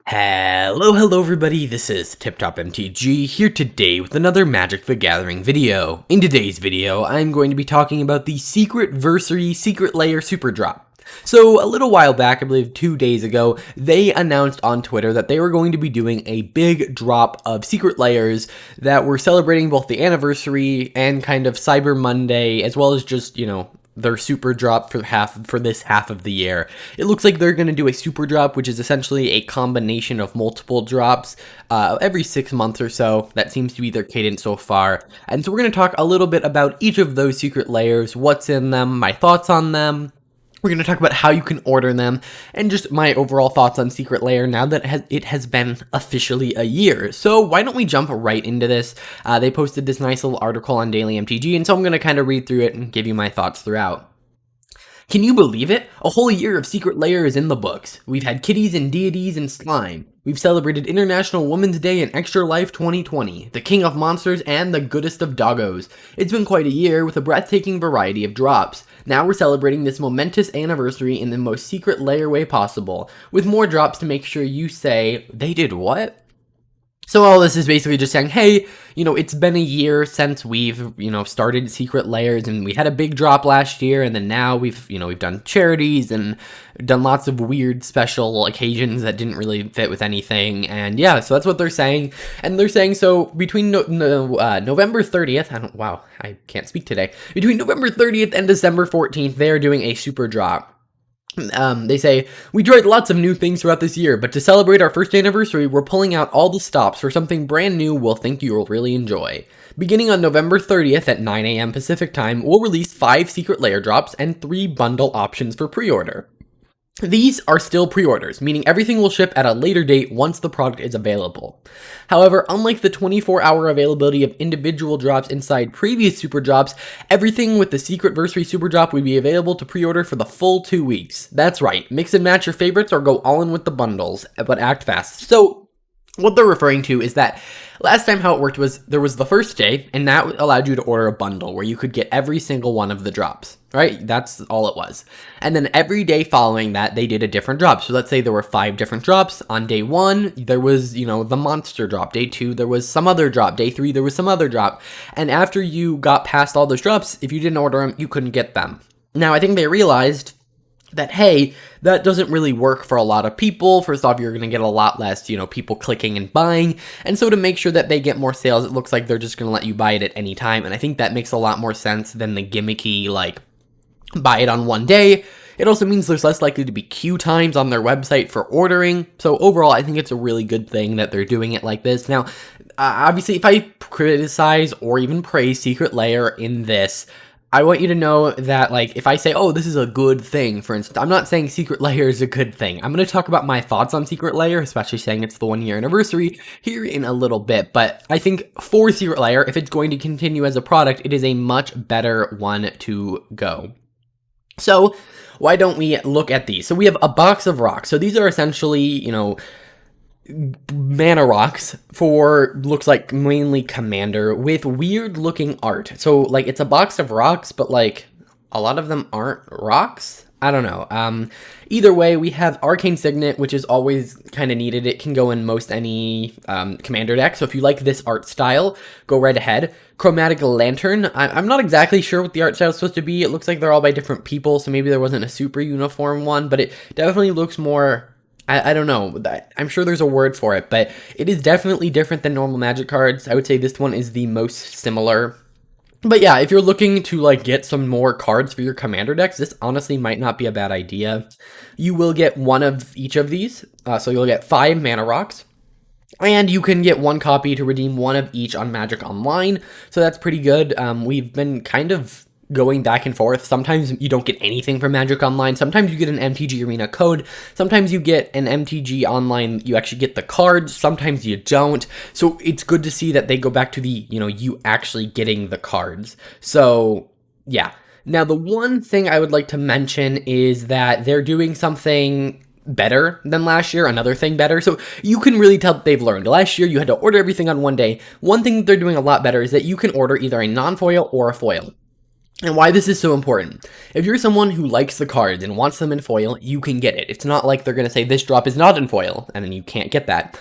Hello everybody, this is TipTop MTG here today with another Magic the Gathering video. In today's video, I'm going to be talking about the Secret-versary Secret Lair Superdrop. So, a little while back, I believe 2 days ago, they announced on Twitter that they were going to be doing a big drop of Secret Lairs that were celebrating both the anniversary and kind of Cyber Monday, as well as just, their super drop for this half of the year. It looks like they're going to do a super drop, which is essentially a combination of multiple drops every 6 months or so. That seems to be their cadence so far. And so we're going to talk a little bit about each of those Secret Lairs, what's in them, my thoughts on them. We're going to talk about how you can order them, and just my overall thoughts on Secret Lair now that it has been officially a year. So why don't we jump right into this? They posted this nice little article on Daily MTG, and so I'm going to kind of read through it and give you my thoughts throughout. Can you believe it? A whole year of Secret Lair is in the books. We've had kitties and deities and slime. We've celebrated International Women's Day and Extra Life 2020, the king of monsters and the goodest of doggos. It's been quite a year with a breathtaking variety of drops. Now we're celebrating this momentous anniversary in the most Secret Lair way possible, with more drops to make sure you say, they did what? So all this is basically just saying, hey, it's been a year since we've, started Secret Lairs, and we had a big drop last year, and then now we've done charities and done lots of weird special occasions that didn't really fit with anything, and yeah, so that's what they're saying. And they're saying, so between November 30th, I can't speak today, between November 30th and December 14th, they're doing a super drop. They say, we tried lots of new things throughout this year, but to celebrate our first anniversary, we're pulling out all the stops for something brand new we'll think you'll really enjoy. Beginning on November 30th at 9 a.m. Pacific Time, we'll release 5 Secret Lair drops and 3 bundle options for pre-order. These are still pre-orders, meaning everything will ship at a later date once the product is available. However, unlike the 24-hour availability of individual drops inside previous super drops, everything with the Secret-versary super drop will be available to pre-order for the full 2 weeks. That's right, mix and match your favorites or go all in with the bundles, but act fast. So, what they're referring to is that last time how it worked was there was the first day, and that allowed you to order a bundle where you could get every single one of the drops, right? That's all it was. And then every day following that, they did a different drop. So let's say there were 5 different drops. On day 1, there was, the monster drop. Day 2, there was some other drop. Day 3, there was some other drop. And after you got past all those drops, if you didn't order them, you couldn't get them. Now, I think they realized that, hey, that doesn't really work for a lot of people. First off, you're going to get a lot less, people clicking and buying. And so to make sure that they get more sales, it looks like they're just going to let you buy it at any time. And I think that makes a lot more sense than the gimmicky, buy it on one day. It also means there's less likely to be queue times on their website for ordering. So overall, I think it's a really good thing that they're doing it like this. Now, obviously, if I criticize or even praise Secret Lair in this, I want you to know that, if I say, oh, this is a good thing, for instance, I'm not saying Secret Lair is a good thing. I'm going to talk about my thoughts on Secret Lair, especially saying it's the 1-year anniversary, here in a little bit. But I think for Secret Lair, if it's going to continue as a product, it is a much better one to go. So, why don't we look at these? So we have a box of rocks. So these are essentially, mana rocks for, looks like, mainly Commander with weird looking art. So it's a box of rocks, but a lot of them aren't rocks. I don't know. Either way, we have Arcane Signet, which is always kind of needed. It can go in most any Commander deck. So if you like this art style, go right ahead. Chromatic Lantern. I'm not exactly sure what the art style is supposed to be. It looks like they're all by different people, so maybe there wasn't a super uniform one, but it definitely looks more, I don't know, I'm sure there's a word for it, but it is definitely different than normal Magic cards. I would say this one is the most similar. But yeah, if you're looking to get some more cards for your Commander decks, this honestly might not be a bad idea. You will get one of each of these, so you'll get 5 mana rocks. And you can get 1 copy to redeem 1 of each on Magic Online, so that's pretty good. We've been kind of going back and forth. Sometimes you don't get anything from Magic Online. Sometimes you get an MTG Arena code. Sometimes you get an MTG Online, you actually get the cards. Sometimes you don't. So it's good to see that they go back to the, you actually getting the cards. So, yeah. Now, the one thing I would like to mention is that they're doing something better than last year, another thing better. So you can really tell that they've learned. Last year, you had to order everything on one day. One thing that they're doing a lot better is that you can order either a non-foil or a foil. And why this is so important. If you're someone who likes the cards and wants them in foil, you can get it. It's not like they're going to say this drop is not in foil, and then you can't get that.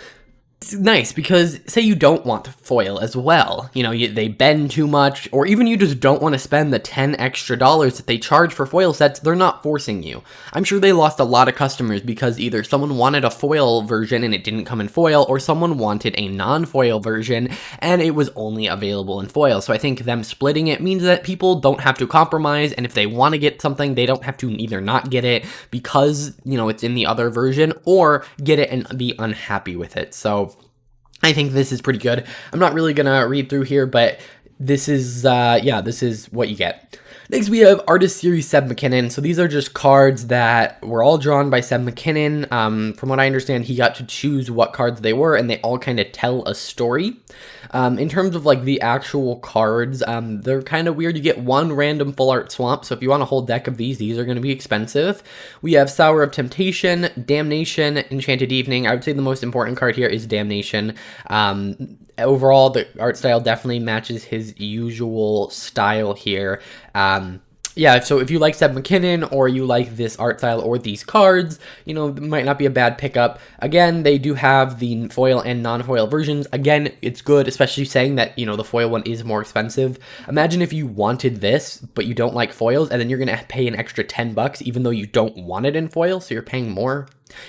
It's nice because say you don't want foil as well, you know, they bend too much, or even you just don't want to spend the $10 extra that they charge for foil sets, they're not forcing you. I'm sure they lost a lot of customers because either someone wanted a foil version and it didn't come in foil, or someone wanted a non-foil version and it was only available in foil. So I think them splitting it means that people don't have to compromise, and if they want to get something, they don't have to either not get it because, you know, it's in the other version, or get it and be unhappy with it. So I think this is pretty good. I'm not really gonna read through here, but this is, yeah, this is what you get. Next, we have Artist Series Seb Mckinnon. So these are just cards that were all drawn by Seb Mckinnon. From what I understand, he got to choose what cards they were, and they all kind of tell a story. In terms of like the actual cards, they're kind of weird. You get one random full art swamp, so if you want a whole deck of these are going to be expensive. We have Sour of Temptation, Damnation, Enchanted Evening. I would say the most important card here is Damnation. Overall, the art style definitely matches his usual style here. Yeah, so if you like Seb Mckinnon, or you like this art style or these cards, you know, it might not be a bad pickup. Again, they do have the foil and non-foil versions. Again, it's good, especially saying that, you know, the foil one is more expensive. Imagine if you wanted this, but you don't like foils, and then you're going to pay an extra $10, even though you don't want it in foil, so you're paying more.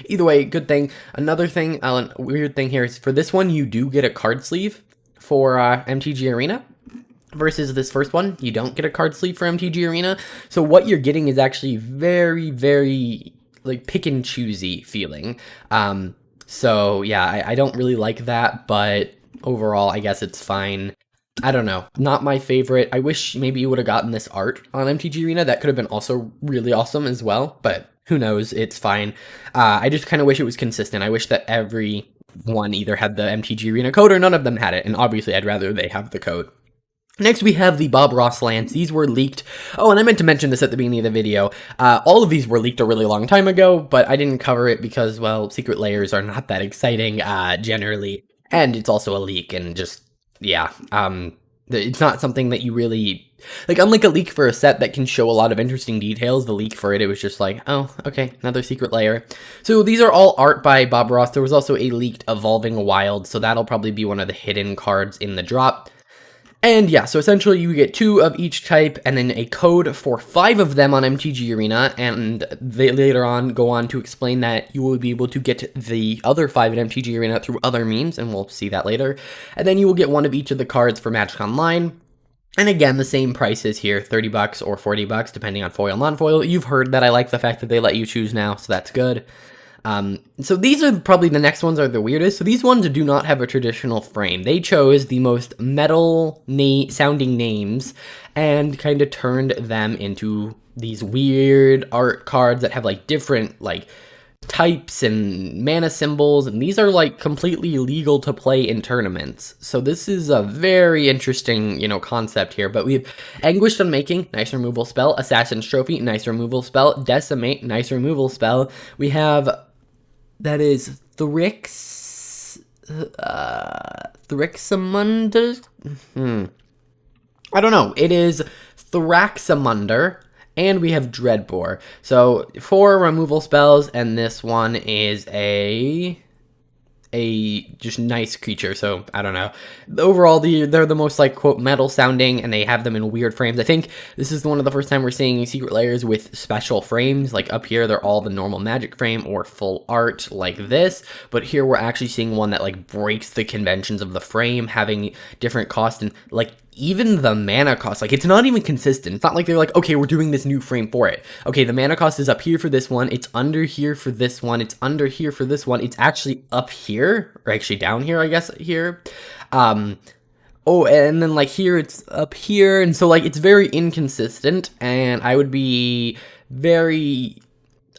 Either way, good thing. Another thing, weird thing here is for this one, you do get a card sleeve for MTG Arena. Versus this first one, you don't get a card sleeve for MTG Arena. So what you're getting is actually very, very, like, pick and choosy feeling. So yeah, I don't really like that, but overall, I guess it's fine. I don't know, not my favorite. I wish maybe you would have gotten this art on MTG Arena. That could have been also really awesome as well, but who knows, it's fine. I just kind of wish it was consistent. I wish that every one either had the MTG Arena code or none of them had it, and obviously I'd rather they have the code. Next, we have the Bob Ross lands. These were leaked. Oh, and I meant to mention this at the beginning of the video. All of these were leaked a really long time ago, but I didn't cover it because, well, Secret Lairs are not that exciting, generally. And it's also a leak, and just, yeah. It's not something that you really... Like, unlike a leak for a set that can show a lot of interesting details, the leak for it was just like, oh, okay, another Secret Lair. So these are all art by Bob Ross. There was also a leaked Evolving Wild, so that'll probably be one of the hidden cards in the drop. And yeah, so essentially you get 2 of each type, and then a code for 5 of them on MTG Arena, and they later on go on to explain that you will be able to get the other 5 at MTG Arena through other means, and we'll see that later. And then you will get 1 of each of the cards for Magic Online. And again, the same prices here, $30 or $40, depending on foil, non-foil. You've heard that I like the fact that they let you choose now, so that's good. So these are probably the next ones are the weirdest. So these ones do not have a traditional frame. They chose the most metal sounding names and kind of turned them into these weird art cards that have like different like types and mana symbols, and these are like completely legal to play in tournaments. So this is a very interesting, you know, concept here. But we have Anguished Unmaking, nice removal spell. Assassin's Trophy, nice removal spell. Decimate, nice removal spell. We have that is Thryxamunder? I don't know. It is Thraxamunder, and we have Dreadbore. So 4 removal spells, and this one is a just nice creature. So I don't know. Overall, they're the most like quote metal sounding, and they have them in weird frames. I think this is one of the first time we're seeing Secret Lairs with special frames. Like up here, they're all the normal Magic frame or full art like this, but here we're actually seeing one that like breaks the conventions of the frame, having different costs, and like even the mana cost, like it's not even consistent. It's not like they're like, okay, we're doing this new frame for it. Okay, the mana cost is up here for this one, it's under here for this one, it's under here for this one, it's actually up here, or actually down here, I guess, here. Oh, and then like here, it's up here, and so like it's very inconsistent, and I would be very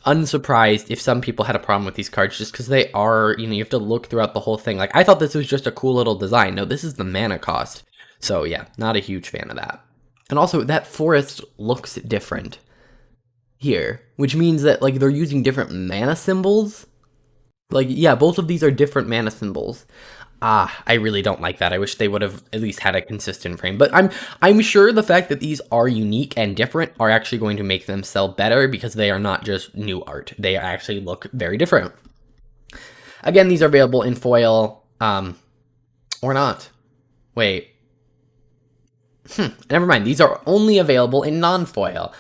unsurprised if some people had a problem with these cards just because they are, you know, you have to look throughout the whole thing. Like I thought this was just a cool little design. No, this is the mana cost. So yeah, not a huge fan of that. And also, that forest looks different here, which means that like they're using different mana symbols. Like, yeah, both of these are different mana symbols. I really don't like that. I wish they would have at least had a consistent frame. But I'm sure the fact that these are unique and different are actually going to make them sell better because they are not just new art. They actually look very different. Again, these are available in foil, or not. Wait. Never mind. These are only available in non-foil,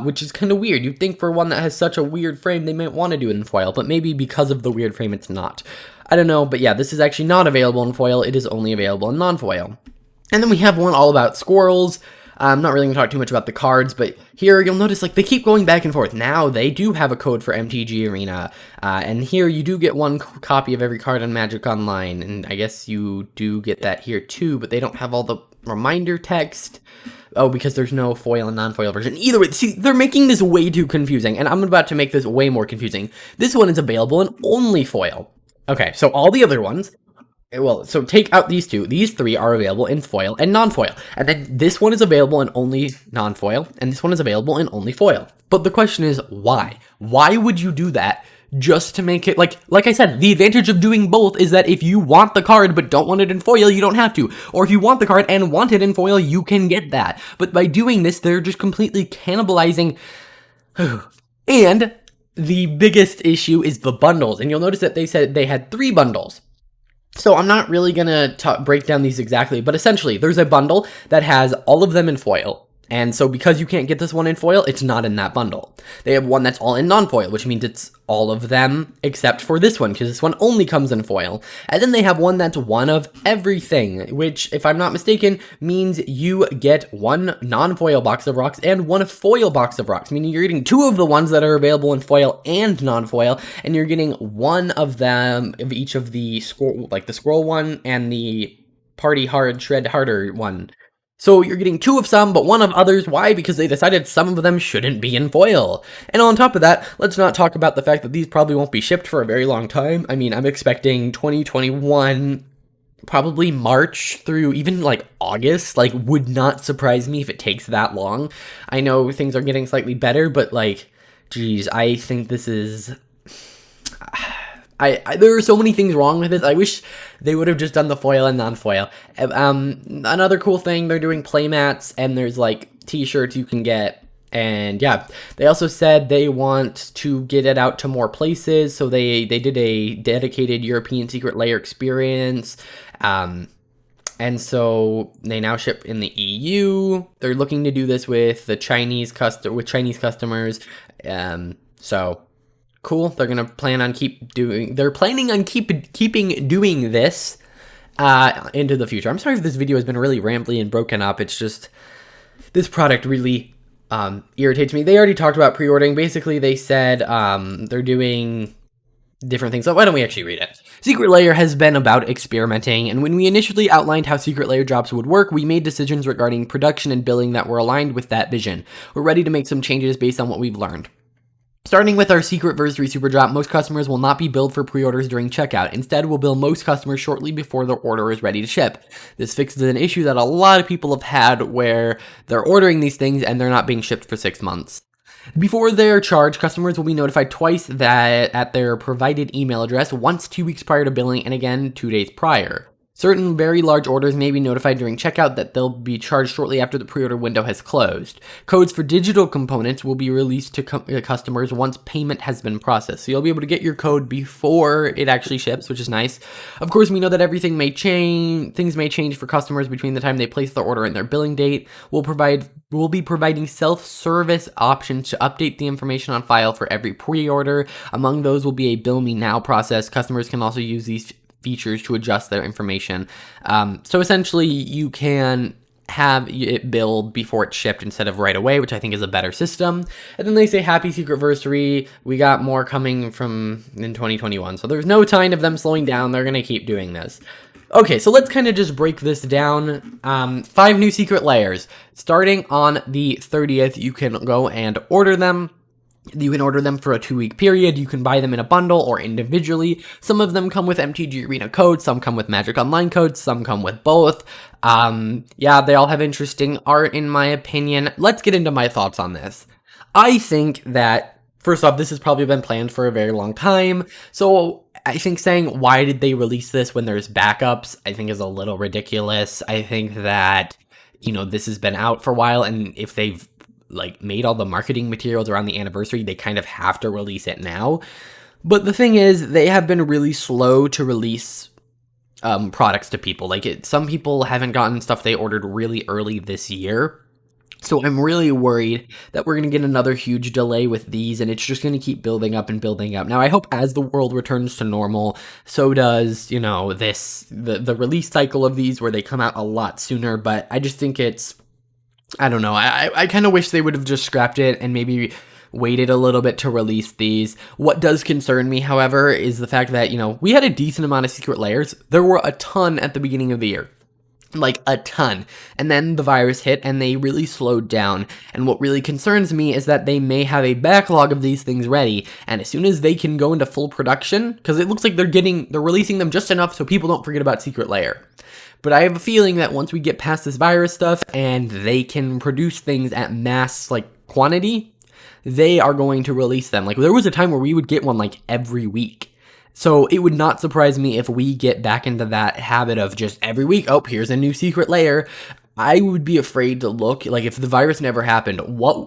which is kind of weird. You'd think for one that has such a weird frame, they might want to do it in foil, but maybe because of the weird frame, it's not. I don't know, but yeah, this is actually not available in foil. It is only available in non-foil. And then we have one all about squirrels. I'm not really going to talk too much about the cards, but here you'll notice like they keep going back and forth. Now they do have a code for MTG Arena, and here you do get one copy of every card on Magic Online, and I guess you do get that here too, but they don't have all the reminder text. Oh, because there's no foil and non-foil version. Either way, see, they're making this way too confusing, and I'm about to make this way more confusing. This one is available in only foil. Okay, so all the other ones, well, so take out these two. These three are available in foil and non-foil. And then this one is available in only non-foil, and this one is available in only foil. But the question is, why? Why would you do that just to make it, like I said, the advantage of doing both is that if you want the card but don't want it in foil, you don't have to. Or if you want the card and want it in foil, you can get that. But by doing this, they're just completely cannibalizing. And the biggest issue is the bundles. And you'll notice that they said they had 3 bundles. So I'm not really going to break down these exactly, but essentially there's a bundle that has all of them in foil. And so because you can't get this one in foil, it's not in that bundle. They have one that's all in non-foil, which means it's all of them except for this one, because this one only comes in foil. And then they have one that's one of everything, which, if I'm not mistaken, means you get one non-foil box of rocks and one foil box of rocks, meaning you're getting 2 of the ones that are available in foil and non-foil, and you're getting one of them of each of the scroll one and the party hard shred harder one. So you're getting 2 of some, but 1 of others. Why? Because they decided some of them shouldn't be in foil. And on top of that, let's not talk about the fact that these probably won't be shipped for a very long time. I mean, I'm expecting 2021, probably March through even like August. Like, would not surprise me if it takes that long. I know things are getting slightly better, but like, geez, I think this is... there are so many things wrong with this. I wish they would have just done the foil and non-foil. Another cool thing, they're doing playmats, and there's like t-shirts you can get. And yeah, they also said they want to get it out to more places. So they did a dedicated European Secret Lair experience. And so they now ship in the EU. They're looking to do this with the Chinese customers. So cool. They're gonna plan on planning on keeping doing this into the future. I'm sorry if this video has been really rambly and broken up. It's just this product really irritates me. They already talked about pre-ordering. Basically, they said they're doing different things. So why don't we actually read it? Secret Lair has been about experimenting, and when we initially outlined how Secret Lair drops would work, we made decisions regarding production and billing that were aligned with that vision. We're ready to make some changes based on what we've learned. Starting with our Secretversary Superdrop, most customers will not be billed for pre-orders during checkout. Instead, we'll bill most customers shortly before their order is ready to ship. This fixes an issue that a lot of people have had where they're ordering these things and they're not being shipped for 6 months. Before they're charged, customers will be notified twice that at their provided email address, once 2 weeks prior to billing and again 2 days prior. Certain very large orders may be notified during checkout that they'll be charged shortly after the pre-order window has closed. Codes for digital components will be released to customers once payment has been processed. So you'll be able to get your code before it actually ships, which is nice. Of course, we know that everything may change. Things may change for customers between the time they place their order and their billing date. We'll be providing self-service options to update the information on file for every pre-order. Among those will be a Bill Me Now process. Customers can also use these features to adjust their information. So essentially, you can have it billed before it's shipped instead of right away, which I think is a better system. And then they say, happy Secretversary. We got more coming from in 2021. So there's no sign of them slowing down. They're going to keep doing this. Okay, so let's kind of just break this down. 5 new Secret Lairs. Starting on the 30th, you can go and order them. You can order them for a 2-week period. You can buy them in a bundle or individually. Some of them come with MTG Arena codes. Some come with Magic Online codes. Some come with both. Yeah, they all have interesting art in my opinion. Let's get into my thoughts on this. I think that, first off, this has probably been planned for a very long time. So I think saying, why did they release this when there's backups, I think is a little ridiculous. I think that, you know, this has been out for a while, and if they've like made all the marketing materials around the anniversary, they kind of have to release it now. But the thing is, they have been really slow to release products to people. Like, some people haven't gotten stuff they ordered really early this year. So I'm really worried that we're going to get another huge delay with these, and it's just going to keep building up and building up. Now, I hope as the world returns to normal, so does, you know, the release cycle of these, where they come out a lot sooner. But I just think it's, I don't know, I kind of wish they would have just scrapped it and maybe waited a little bit to release these. What does concern me, however, is the fact that, you know, we had a decent amount of Secret Lairs. There were a ton at the beginning of the year. Like, a ton. And then the virus hit and they really slowed down. And what really concerns me is that they may have a backlog of these things ready, and as soon as they can go into full production, because it looks like they're releasing them just enough so people don't forget about Secret Lair. But I have a feeling that once we get past this virus stuff and they can produce things at mass, like, quantity, they are going to release them. Like, there was a time where we would get one, like, every week. So it would not surprise me if we get back into that habit of just every week, oh, here's a new Secret Lair. I would be afraid to look, like, if the virus never happened,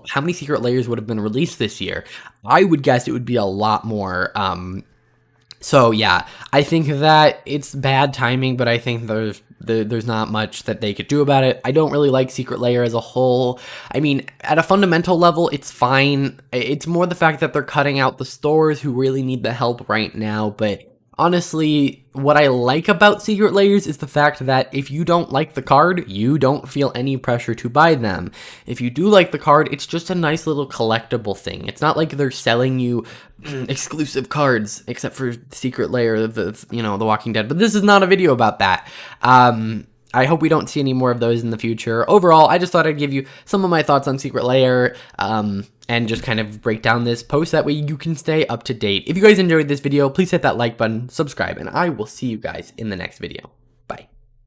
how many Secret Lairs would have been released this year? I would guess it would be a lot more. So yeah, I think that it's bad timing, but I think there's not much that they could do about it. I don't really like Secret Lair as a whole. I mean, at a fundamental level, it's fine. It's more the fact that they're cutting out the stores who really need the help right now. But honestly, what I like about Secret Lairs is the fact that if you don't like the card, you don't feel any pressure to buy them. If you do like the card, it's just a nice little collectible thing. It's not like they're selling you exclusive cards, except for Secret Lair, the Walking Dead. But this is not a video about that. I hope we don't see any more of those in the future. Overall, I just thought I'd give you some of my thoughts on Secret Lair, and just kind of break down this post. That way you can stay up to date. If you guys enjoyed this video, please hit that like button, subscribe, and I will see you guys in the next video.